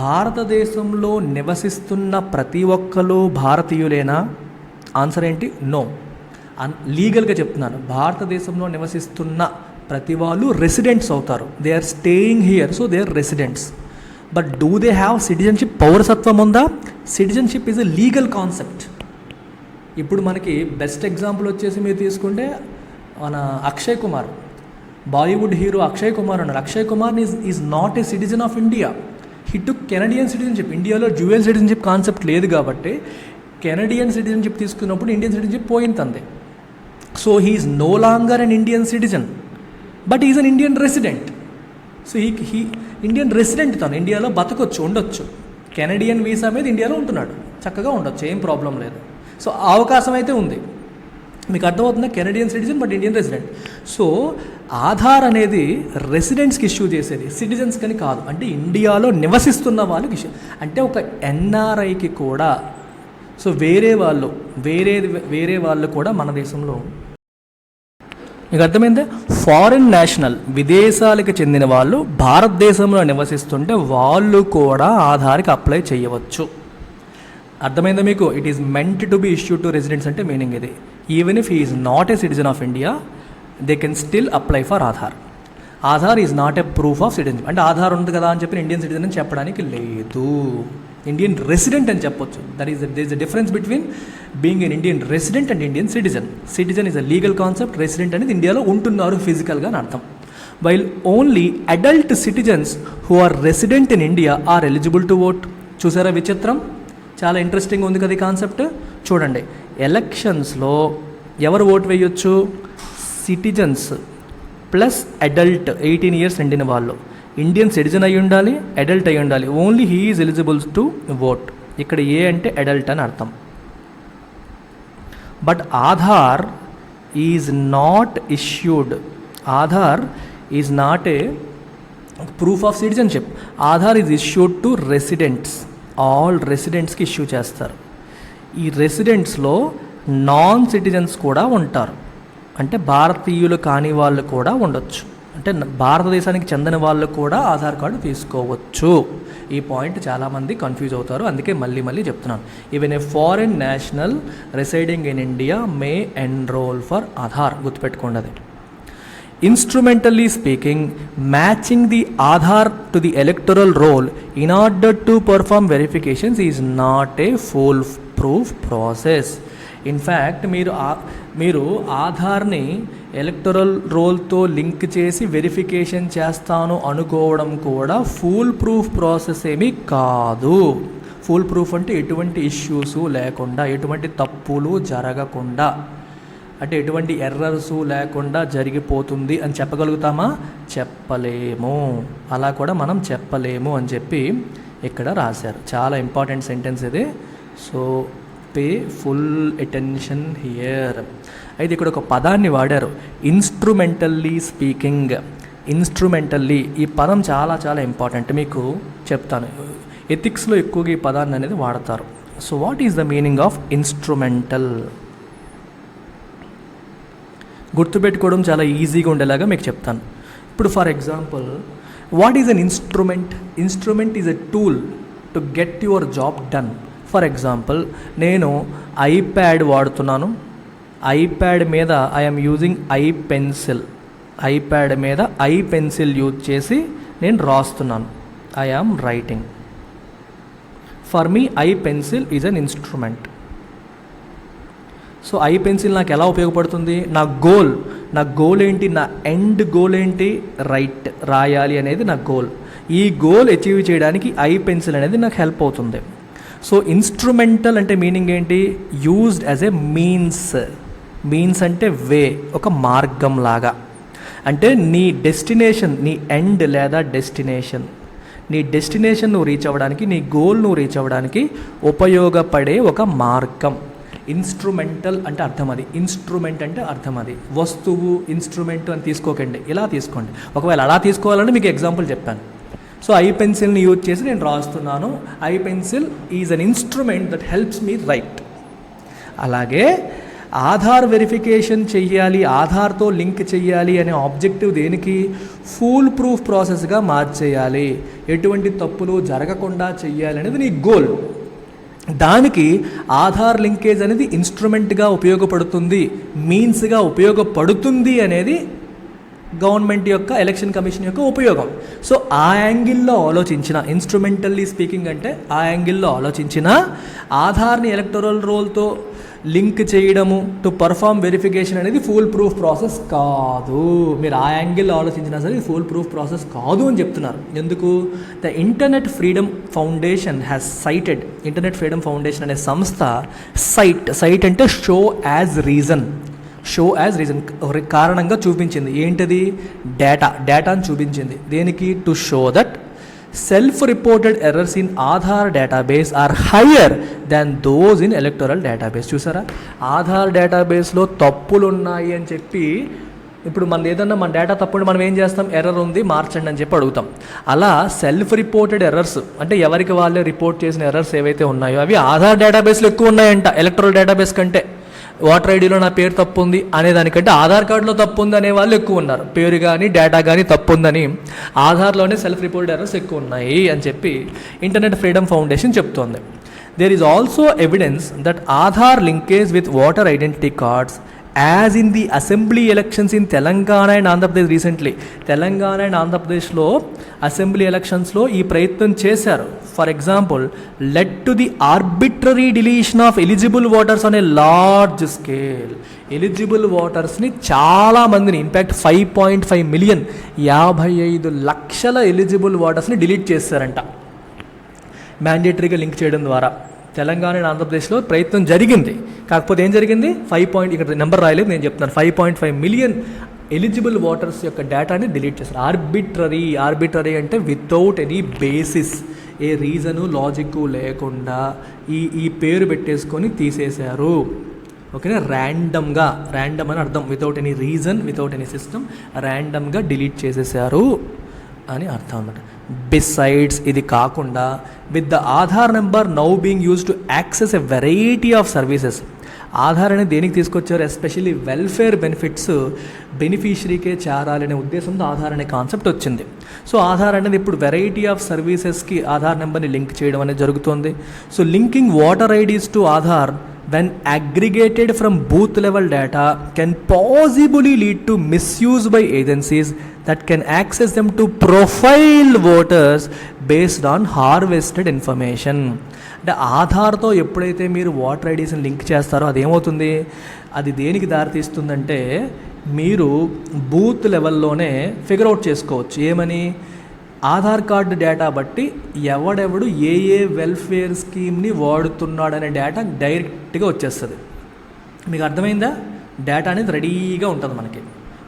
భారతదేశంలో నివసిస్తున్న ప్రతి ఒక్కరు భారతీయులేనా? Answer ఏంటి? No. లీగల్గా చెప్తున్నాను, భారతదేశంలో నివసిస్తున్న ప్రతి వాళ్ళు రెసిడెంట్స్ అవుతారు. They are staying here, so they are residents. But do they have citizenship? పౌరసత్వం ఉందా? Citizenship is a legal concept. ఇప్పుడు మనకి బెస్ట్ ఎగ్జాంపుల్ వచ్చేసి మీరు తీసుకుంటే మన అక్షయ్ కుమార్, బాలీవుడ్ హీరో అక్షయ్ కుమార్ ఉన్నారు. Akshay Kumar is not a citizen of India. He took Canadian citizenship. ఇండియాలో డ్యూయల్ సిటిజన్షిప్ కాన్సెప్ట్ లేదు కాబట్టి కెనడియన్ సిటిజన్షిప్ తీసుకున్నప్పుడు ఇండియన్ సిటిజన్షిప్ పోయింది. So he is no longer an Indian citizen, but is an Indian resident. So he Indian resident, తను ఇండియాలో బతకొచ్చు, ఉండొచ్చు. Canadian visa మీద ఇండియాలో ఉంటున్నాడు, చక్కగా ఉండొచ్చు, ఏం ప్రాబ్లం లేదు. సో అవకాశం అయితే ఉంది. మీకు అర్థమవుతుందా? Canadian citizen but Indian resident. So Aadhaar అనేది రెసిడెంట్స్కి ఇష్యూ చేసేది, సిటిజన్స్ కని కాదు. అంటే ఇండియాలో నివసిస్తున్న వాళ్ళకి ఇష్యూ, అంటే ఒక ఎన్ఆర్ఐకి కూడా. సో వేరే వాళ్ళు కూడా మన దేశంలో, మీకు అర్థమైందే, ఫారిన్ నేషనల్, విదేశాలకు చెందిన వాళ్ళు భారతదేశంలో నివసిస్తుంటే వాళ్ళు కూడా ఆధార్కి అప్లై చేయవచ్చు. అర్థమైందా మీకు? It is meant to be issued to residents అంటే మీనింగ్ ఇది. Even if he is not a citizen of India, they can still apply for Aadhaar. Aadhaar is not a proof of citizenship. అంటే ఆధార్ ఉంది కదా అని చెప్పి ఇండియన్ సిటిజన్ అని చెప్పడానికి లేదు, ఇండియన్ రెసిడెంట్ అని చెప్పొచ్చు. That is the difference between being an Indian resident and Indian citizen. Citizen is a legal concept, resident అనేది ఇండియాలో ఉంటున్నారు ఫిజికల్గా అని అర్థం. While only adult citizens who are resident in India are eligible to vote. చూసారా విచిత్రం? చాలా interesting ఉంది కదా ఈ కాన్సెప్ట్. చూడండి, ఎలక్షన్స్లో ఎవరు ఓటు వేయొచ్చు? సిటిజన్స్ ప్లస్ అడల్ట్ 18 years నిండిన వాళ్ళు. ఇండియన్ సిటిజన్ అయి ఉండాలి, అడల్ట్ అయి ఉండాలి. Only he is eligible to vote. ఇక్కడ ఏ అంటే అడల్ట్ అని అర్థం. But Aadhaar is not issued. Aadhaar is not a proof of citizenship. Aadhaar is issued to residents, all రెసిడెంట్స్కి ఇష్యూ చేస్తారు. ఈ రెసిడెంట్స్లో నాన్ సిటిజన్స్ కూడా ఉంటారు, అంటే భారతీయులు కాని వాళ్ళు కూడా ఉండొచ్చు, అంటే భారతదేశానికి చెందిన వాళ్ళు కూడా ఆధార్ కార్డు తీసుకోవచ్చు. ఈ పాయింట్ చాలామంది కన్ఫ్యూజ్ అవుతారు, అందుకే మళ్ళీ చెప్తున్నాను. Even a foreign national రెసైడింగ్ in India May enrol for Aadhaar, గుర్తుపెట్టుకోండి అది. Instrumentally speaking, matching the Aadhaar to the electoral roll in order to perform verifications is not a foolproof process. In fact, మీరు ఆధార్ని electoral రోల్తో link చేసి verification చేస్తాను అనుకోవడం కూడా pool proof process ఏమీ కాదు. Pool proof అంటే ఎటువంటి ఇష్యూస్ లేకుండా, ఎటువంటి తప్పులు జరగకుండా, అంటే ఎటువంటి ఎర్రర్సు లేకుండా జరిగిపోతుంది అని చెప్పగలుగుతామా? చెప్పలేము. అలా కూడా మనం చెప్పలేము అని చెప్పి ఇక్కడ రాశారు. చాలా ఇంపార్టెంట్ సెంటెన్స్ ఇది, so pay full attention here. అయితే ఇక్కడ ఒక పదాన్ని వాడారు, ఇన్స్ట్రుమెంటల్లీ స్పీకింగ్. ఇన్స్ట్రుమెంటల్లీ, ఈ పదం చాలా చాలా ఇంపార్టెంట్, మీకు చెప్తాను. ఎథిక్స్లో ఎక్కువగా ఈ పదాన్ని అనేది వాడతారు. So what is the meaning of instrumental? గుర్తుపెట్టుకోవడం చాలా ఈజీగా ఉండేలాగా మీకు చెప్తాను. ఇప్పుడు for example, what is an instrument? Instrument is a tool to get your job done. For example, నేను ఐప్యాడ్ వాడుతున్నాను, ఐప్యాడ్ మీద I'm using iPencil, iPad మీద ఐ పెన్సిల్ యూజ్ చేసి నేను రాస్తున్నాను, I am writing. For me iPencil is an instrument. So iPencil నాకు ఎలా ఉపయోగపడుతుంది? నా గోల్ ఏంటి? నా ఎండ్ గోల్ ఏంటి? రాయాలి అనేది నా గోల్. ఈ గోల్ అచీవ్ చేయడానికి ఐ పెన్సిల్ అనేది నాకు హెల్ప్ అవుతుంది. సో ఇన్స్ట్రుమెంటల్ అంటే మీనింగ్ ఏంటి? యూజ్డ్ యాజ్ ఏ మీన్స్ అంటే వే, ఒక మార్గం లాగా. అంటే నీ డెస్టినేషన్, నీ ఎండ్ లేదా నీ డెస్టినేషన్ నువ్వు రీచ్ అవ్వడానికి, నీ గోల్ నువ్వు రీచ్ అవ్వడానికి ఉపయోగపడే ఒక మార్గం. ఇన్స్ట్రుమెంటల్ అంటే అర్థం అది. ఇన్స్ట్రుమెంట్ అంటే అర్థం అది. వస్తువు ఇన్స్ట్రుమెంట్ అని తీసుకోకండి, ఇలా తీసుకోండి. ఒకవేళ అలా తీసుకోవాలంటే మీకు ఎగ్జాంపుల్ చెప్పాను. సో ఐ పెన్సిల్ని యూజ్ చేసి నేను రాస్తున్నాను. I pencil is an instrument that helps me right. అలాగే ఆధార్ వెరిఫికేషన్ చెయ్యాలి, ఆధార్తో లింక్ చెయ్యాలి అనే ఆబ్జెక్టివ్ దేనికి? ఫూల్ ప్రూఫ్ ప్రాసెస్గా మార్చేయాలి, ఎటువంటి తప్పులు జరగకుండా చెయ్యాలి అనేది నీ గోల్. దానికి ఆధార్ లింకేజ్ అనేది ఇన్స్ట్రుమెంట్గా ఉపయోగపడుతుంది, మీన్స్గా ఉపయోగపడుతుంది అనేది గవర్నమెంట్ యొక్క, ఎలక్షన్ కమిషన్ యొక్క ఉపయోగం. సో ఆ యాంగిల్లో ఆలోచించిన, ఇన్స్ట్రుమెంటల్లీ స్పీకింగ్ అంటే ఆ యాంగిల్లో ఆలోచించిన ఆధార్ని ఎలక్టరల్ రోల్తో లింక్ చేయడము టు పర్ఫామ్ వెరిఫికేషన్ అనేది ఫూల్ ప్రూఫ్ ప్రాసెస్ కాదు. మీరు ఆ యాంగిల్లో ఆలోచించినా సరే ఇది ఫూల్ ప్రూఫ్ ప్రాసెస్ కాదు అని చెప్తున్నారు. ఎందుకు? The internet freedom foundation has cited, internet freedom foundation అనే సంస్థ సైట్ అంటే షో యాజ్ రీజన్, కారణంగా చూపించింది. ఏంటది? డేటాను చూపించింది. దేనికి? To show that self-reported errors in Aadhaar database are higher than those in electoral database. చూసారా, ఆధార్ డేటాబేస్లో తప్పులు ఉన్నాయి అని చెప్పి, ఇప్పుడు మన ఏదన్నా మన డేటా తప్పుడు మనం ఏం చేస్తాం? ఎర్రర్ ఉంది మార్చండి అని చెప్పి అడుగుతాం. అలా సెల్ఫ్ రిపోర్టెడ్ ఎర్రర్స్ అంటే ఎవరికి వాళ్ళే రిపోర్ట్ చేసిన ఎర్రర్స్ ఏవైతే ఉన్నాయో అవి ఆధార్ డేటాబేస్లో ఎక్కువ ఉన్నాయంట ఎలక్టరల్ డేటాబేస్ కంటే. ఓటర్ ఐడిలో నా పేరు తప్పు ఉంది అనేదానికంటే ఆధార్ కార్డులో తప్పు ఉంది అనే వాళ్ళు ఎక్కువ ఉన్నారు. పేరు కానీ డేటా కానీ తప్పు ఉందని ఆధార్లోనే సెల్ఫ్ రిపోర్ట్ ఎర్రర్స్ ఎక్కువ ఉన్నాయి అని చెప్పి ఇంటర్నెట్ ఫ్రీడమ్ ఫౌండేషన్ చెప్తోంది. There is also evidence that Aadhaar linkage with voter identity cards as in the assembly elections in Telangana and Andhra Pradesh. Recently Telangana and ఆంధ్రప్రదేశ్లో అసెంబ్లీ ఎలక్షన్స్లో ఈ ప్రయత్నం చేశారు. For example, led to the arbitrary deletion of eligible voters on a large scale. Eligible ఓటర్స్ని చాలామందిని, in fact 5.5 million 55 లక్షల eligible ఓటర్స్ని delete చేశారంట మ్యాండేటరీగా link చేయడం ద్వారా. తెలంగాణ అండ్ ఆంధ్రప్రదేశ్లో ప్రయత్నం జరిగింది. కాకపోతే ఏం జరిగింది? ఇక్కడ నెంబర్ రాయలేదు, నేను చెప్తున్నాను. 5.5 మిలియన్ ఎలిజిబుల్ ఓటర్స్ యొక్క డేటాని డిలీట్ చేస్తారు. ఆర్బిట్రరీ అంటే వితౌట్ ఎనీ బేసిస్, ఏ రీజను లాజిక్ లేకుండా ఈ పేరు పెట్టేసుకొని తీసేశారు. ఓకేనా? ర్యాండమ్ అని అర్థం. Without any reason, without any system, ర్యాండమ్గా డిలీట్ చేసేసారు. అని అర్థం అన్నమాట. బిసైడ్స్ ఇది కాకుండా with the Aadhaar number now being use to access a variety of services. Aadhaar అనేది దేనికి తీసుకొచ్చారు? ఎస్పెషల్లీ వెల్ఫేర్ బెనిఫిట్స్ బెనిఫిషరీకే చేరాలనే ఉద్దేశంతో ఆధార్ అనే కాన్సెప్ట్ వచ్చింది. సో ఆధార్ అనేది ఇప్పుడు వెరైటీ ఆఫ్ సర్వీసెస్కి ఆధార్ నెంబర్ని లింక్ చేయడం అనేది జరుగుతుంది. So linking voter IDs to Aadhaar when aggregated from booth level data can possibly lead to misuse by agencies that can access them to profile voters based on harvested information. అంటే ఆధార్తో ఎప్పుడైతే మీరు voter ఐడీస్ని link చేస్తారో అదేమవుతుంది, అది దేనికి దారితీస్తుందంటే మీరు booth లెవెల్లోనే figure out చేసుకోవచ్చు. ఏమని? ఆధార్ కార్డు డేటా బట్టి ఎవడెవడు ఏ ఏ వెల్ఫేర్ స్కీమ్ని వాడుతున్నాడనే డేటా డైరెక్ట్గా వచ్చేస్తుంది. మీకు అర్థమైందా? డేటా అనేది రెడీగా ఉంటుంది మనకి.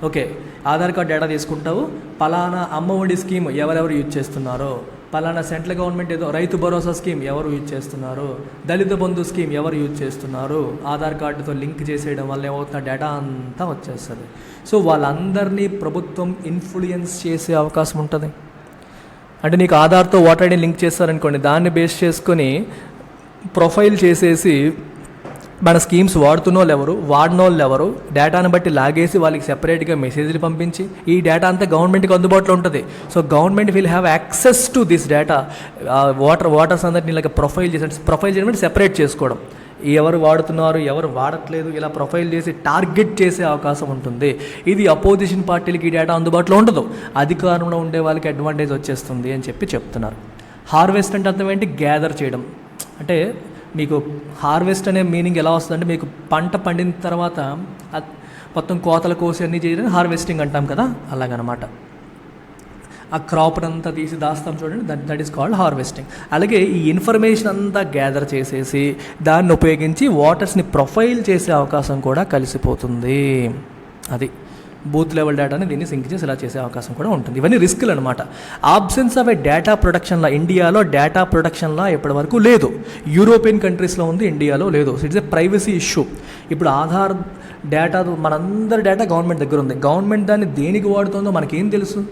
ఓకే, ఆధార్ కార్డు డేటా తీసుకుంటావు, పలానా అమ్మ ఒడి స్కీమ్ ఎవరెవరు యూజ్ చేస్తున్నారో, పలానా సెంట్రల్ గవర్నమెంట్ ఏదో రైతు భరోసా స్కీమ్ ఎవరు యూజ్ చేస్తున్నారు, దళిత బంధు స్కీమ్ ఎవరు యూజ్ చేస్తున్నారు, ఆధార్ కార్డుతో లింక్ చేసేయడం వల్ల ఏమవుతున్న డేటా అంతా వచ్చేస్తుంది. సో వాళ్ళందరినీ ప్రభుత్వం ఇన్ఫ్లుయెన్స్ చేసే అవకాశం ఉంటుంది. అంటే నీకు ఆధార్తో ఓటర్ ఐడి లింక్ చేస్తారనుకోండి, దాన్ని బేస్ చేసుకొని ప్రొఫైల్ చేసేసి మన స్కీమ్స్ వాడుతున్నోళ్ళు ఎవరు, వాడినోళ్ళు ఎవరు, డేటాను బట్టి లాగేసి వాళ్ళకి సెపరేట్గా మెసేజ్లు పంపించి ఈ డేటా అంతా గవర్నమెంట్కి అందుబాటులో ఉంటుంది. So government will have access to this data. Voters అందరినీ ఇలాగ ప్రొఫైల్ చేయడం సెపరేట్ చేసుకోవడం, ఎవరు వాడుతున్నారు ఎవరు వాడట్లేదు ఇలా ప్రొఫైల్ చేసి టార్గెట్ చేసే అవకాశం ఉంటుంది. ఇది అపోజిషన్ పార్టీలకి ఈ డేటా అందుబాటులో ఉండదు, అధికారంలో ఉండే వాళ్ళకి అడ్వాంటేజ్ వచ్చేస్తుంది అని చెప్తున్నారు. హార్వెస్ట్ అంటే అర్థం ఏంటి? గ్యాదర్ చేయడం. అంటే మీకు హార్వెస్ట్ అనే మీనింగ్ ఎలా వస్తుందంటే, మీకు పంట పండిన తర్వాత మొత్తం కోతల కోసి అన్నీ చేయడం హార్వెస్టింగ్ అంటాం కదా, అలాగనమాట. ఆ క్రాప్ అంతా తీసి దాస్తాం చూడండి, దట్ ఈస్ కాల్డ్ హార్వెస్టింగ్. అలాగే ఈ ఇన్ఫర్మేషన్ అంతా గ్యాదర్ చేసేసి దాన్ని ఉపయోగించి ఓటర్స్ని ప్రొఫైల్ చేసే అవకాశం కూడా కలిసిపోతుంది. అది బూత్ లెవెల్ డేటాని దీన్ని సింక్ చేసి ఇలా చేసే అవకాశం కూడా ఉంటుంది. ఇవన్నీ రిస్కులు అనమాట. ఆబ్సెన్స్ ఆఫ్ ఏ డేటా ప్రొటెక్షన్లా ఇండియాలో డేటా ప్రొటెక్షన్లా ఇప్పటి వరకు లేదు. యూరోపియన్ కంట్రీస్లో ఉంది, ఇండియాలో లేదు. So it's a privacy issue. ఇప్పుడు ఆధార్ డేటా, మనందరి డేటా గవర్నమెంట్ దగ్గర ఉంది. గవర్నమెంట్ దాన్ని దేనికి వాడుతుందో మనకేం తెలుసు,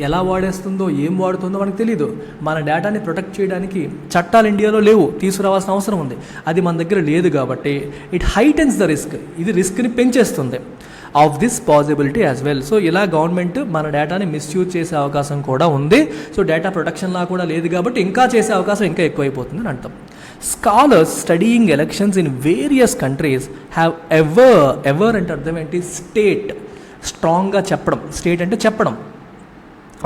ఎలా వాడేస్తుందో ఏం వాడుతుందో మనకు తెలియదు. మన డేటాని ప్రొటెక్ట్ చేయడానికి చట్టాలు ఇండియాలో లేవు, తీసుకురావాల్సిన అవసరం ఉంది. అది మన దగ్గర లేదు కాబట్టి ఇట్ హైటెన్స్ ద రిస్క్. ఇది రిస్క్ని పెంచేస్తుంది of this possibility as well. So ఇలా గవర్నమెంట్ మన డేటాని మిస్యూజ్ చేసే అవకాశం కూడా ఉంది. సో డేటా ప్రొటెక్షన్లా కూడా లేదు కాబట్టి ఇంకా చేసే అవకాశం ఇంకా ఎక్కువైపోతుంది అని అర్థం. Scholars studying elections in various countries have ever అంటే అర్థం ఏంటి? స్టేట్ స్ట్రాంగ్గా చెప్పడం. స్టేట్ అంటే చెప్పడం,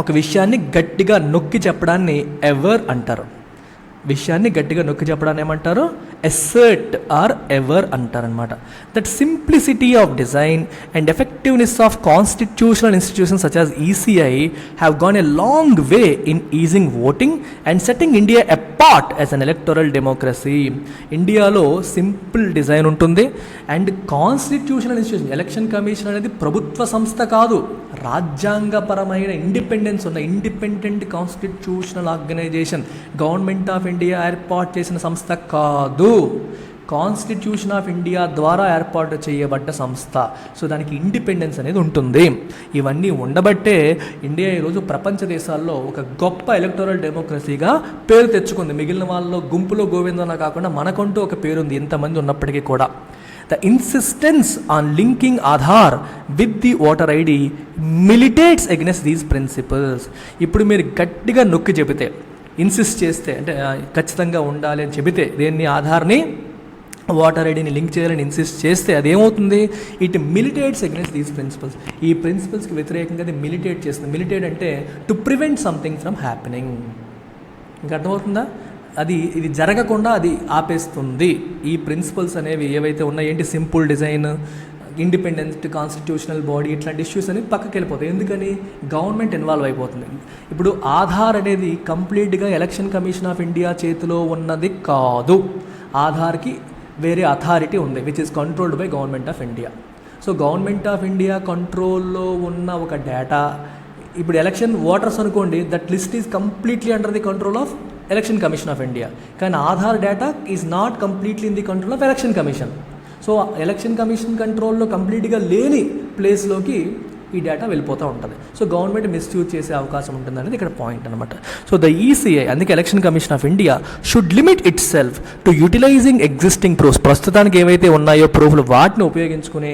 ఒక విషయాన్ని గట్టిగా నొక్కి చెప్పడాన్ని ఎవర్ అంటారు. విషయాన్ని గట్టిగా నొక్కి చెప్పడాన్ని ఏమంటారు? అసర్ట్ ఆర్ ఎవర్ అంటారనమాట. That simplicity of design and effectiveness of constitutional institutions such as ECI have gone a long way in easing voting and setting India apart as an electoral democracy. ఇండియాలో simple design ఉంటుంది and constitutional institution, election commission అనేది ప్రభుత్వ సంస్థ కాదు, రాజ్యాంగపరమైన independence ఉన్న independent constitutional organisation. Government of India ఏర్పాటు చేసిన సంస్థ కాదు, కాన్స్టిట్యూషన్ ఆఫ్ ఇండియా ద్వారా ఏర్పాటు చేయబడ్డ సంస్థ. సో దానికి ఇండిపెండెన్స్ అనేది ఉంటుంది. ఇవన్నీ ఉండబట్టే ఇండియా ఈరోజు ప్రపంచ దేశాల్లో ఒక గొప్ప ఎలక్టోరల్ డెమోక్రసీగా పేరు తెచ్చుకుంది. మిగిలిన వాళ్ళలో గుంపులో గోవిందన కాకుండా మనకంటూ ఒక పేరుంది ఇంతమంది ఉన్నప్పటికీ కూడా. The insistence on linking Aadhaar with the voter ID militates against these principles. ఇప్పుడు మీరు గట్టిగా నొక్కి చెబితే, ఇన్సిస్ట్ చేస్తే, అంటే ఖచ్చితంగా ఉండాలి అని చెబితే, దేన్ని ఆధార్ని ఓటర్ ఐడిని లింక్ చేయాలని ఇన్సిస్ట్ చేస్తే అదేమవుతుంది? It militates against these principles. ఈ ప్రిన్సిపల్స్కి వ్యతిరేకంగా అది మిలిటేట్ చేస్తుంది. మిలిటేట్ అంటే to prevent something from happening. ఇంకా అర్థమవుతుందా? ఇది జరగకుండా అది ఆపేస్తుంది. ఈ ప్రిన్సిపల్స్ అనేవి ఏవైతే ఉన్నాయో, ఏంటి? Simple design, independent constitutional body, ఇట్లాంటి ఇష్యూస్ అనేవి పక్కకి వెళ్ళిపోతాయి. ఎందుకని? గవర్నమెంట్ ఇన్వాల్వ్ అయిపోతుంది. ఇప్పుడు ఆధార్ అనేది కంప్లీట్గా ఎలక్షన్ కమిషన్ ఆఫ్ ఇండియా చేతిలో ఉన్నది కాదు. ఆధార్కి వేరే అథారిటీ ఉంది which is controlled by government of India. So government of India కంట్రోల్లో ఉన్న ఒక డేటా, ఇప్పుడు ఎలక్షన్ ఓటర్స్ అనుకోండి, that list is completely under the control of election commission of India. కానీ Aadhaar data is not completely in the control of election commission. So election commission కంట్రోల్లో కంప్లీట్గా లేని ప్లేస్లోకి ఈ డేటా వెళ్ళిపోతూ ఉంటుంది. సో గవర్నమెంట్ మిస్యూజ్ చేసే అవకాశం ఉంటుంది అనేది ఇక్కడ పాయింట్ అనమాట. సో ద ఈసీఐ, అందుకే election commission of India should limit itself to utilising existing proofs, ప్రస్తుతానికి ఏవైతే ఉన్నాయో ప్రూఫ్లు వాటిని ఉపయోగించుకునే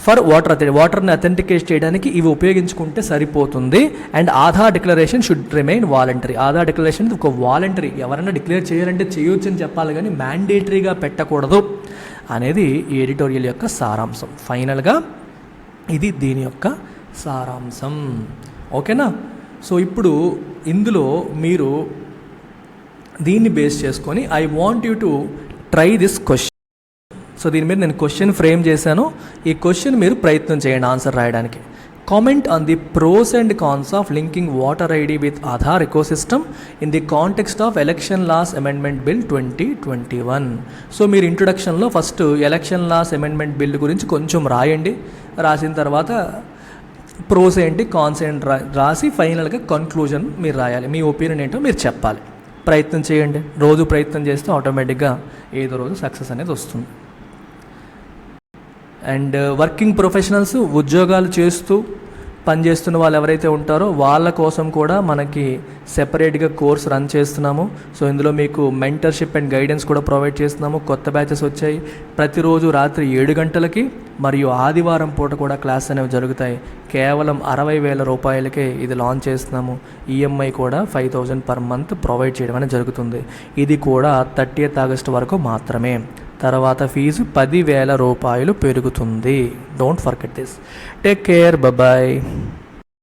ఫర్ వాటర్ని అథెంటికేట్ చేయడానికి ఇవి ఉపయోగించుకుంటే సరిపోతుంది. And Aadhaar declaration should remain voluntary. Aadhaar declaration ఒక వాలంటరీ, ఎవరైనా డిక్లేర్ చేయాలంటే చేయొచ్చు అని చెప్పాలి కానీ మ్యాండేటరీగా పెట్టకూడదు అనేది ఈ ఎడిటోరియల్ యొక్క సారాంశం. ఫైనల్గా ఇది దీని యొక్క సారాంశం. ఓకేనా? సో ఇప్పుడు ఇందులో మీరు దీన్ని బేస్ చేసుకొని I want you to try this question. So దీని మీద నేను క్వశ్చన్ ఫ్రేమ్ చేశాను. ఈ క్వశ్చన్ మీరు ప్రయత్నం చేయండి ఆన్సర్ రాయడానికి. Comment on the pros and cons of linking voter ID with Aadhaar ecosystem in the context of election laws amendment bill 2021. So మీరు ఇంట్రొడక్షన్లో first election laws amendment bill గురించి కొంచెం రాయండి. రాసిన తర్వాత ప్రోస్ ఏంటి కాన్స్ ఏంటి రాసి ఫైనల్గా కన్క్లూజన్ మీరు రాయాలి. మీ ఒపీనియన్ ఏంటో మీరు చెప్పాలి. ప్రయత్నం చేయండి. రోజు ప్రయత్నం చేస్తే ఆటోమేటిక్గా ఏదో రోజు సక్సెస్ అనేది వస్తుంది. అండ్ వర్కింగ్ ప్రొఫెషనల్స్, ఉద్యోగాలు చేస్తూ పనిచేస్తున్న వాళ్ళు ఎవరైతే ఉంటారో వాళ్ళ కోసం కూడా మనకి సెపరేట్గా కోర్స్ రన్ చేస్తున్నాము. సో ఇందులో మీకు మెంటర్షిప్ అండ్ గైడెన్స్ కూడా ప్రొవైడ్ చేస్తున్నాము. కొత్త బ్యాచెస్ వచ్చాయి. ప్రతిరోజు రాత్రి 7 గంటలకి మరియు ఆదివారం పూట కూడా క్లాస్ అనేవి జరుగుతాయి. కేవలం 60,000 రూపాయలకే ఇది లాంచ్ చేస్తున్నాము. ఈఎంఐ కూడా 5,000 పర్ మంత్ ప్రొవైడ్ చేయడం అనేది జరుగుతుంది. ఇది కూడా 30th ఆగస్టు వరకు మాత్రమే. తర్వాత ఫీజు 10,000 రూపాయలు పెరుగుతుంది. Don't forget this. Take care. Bye.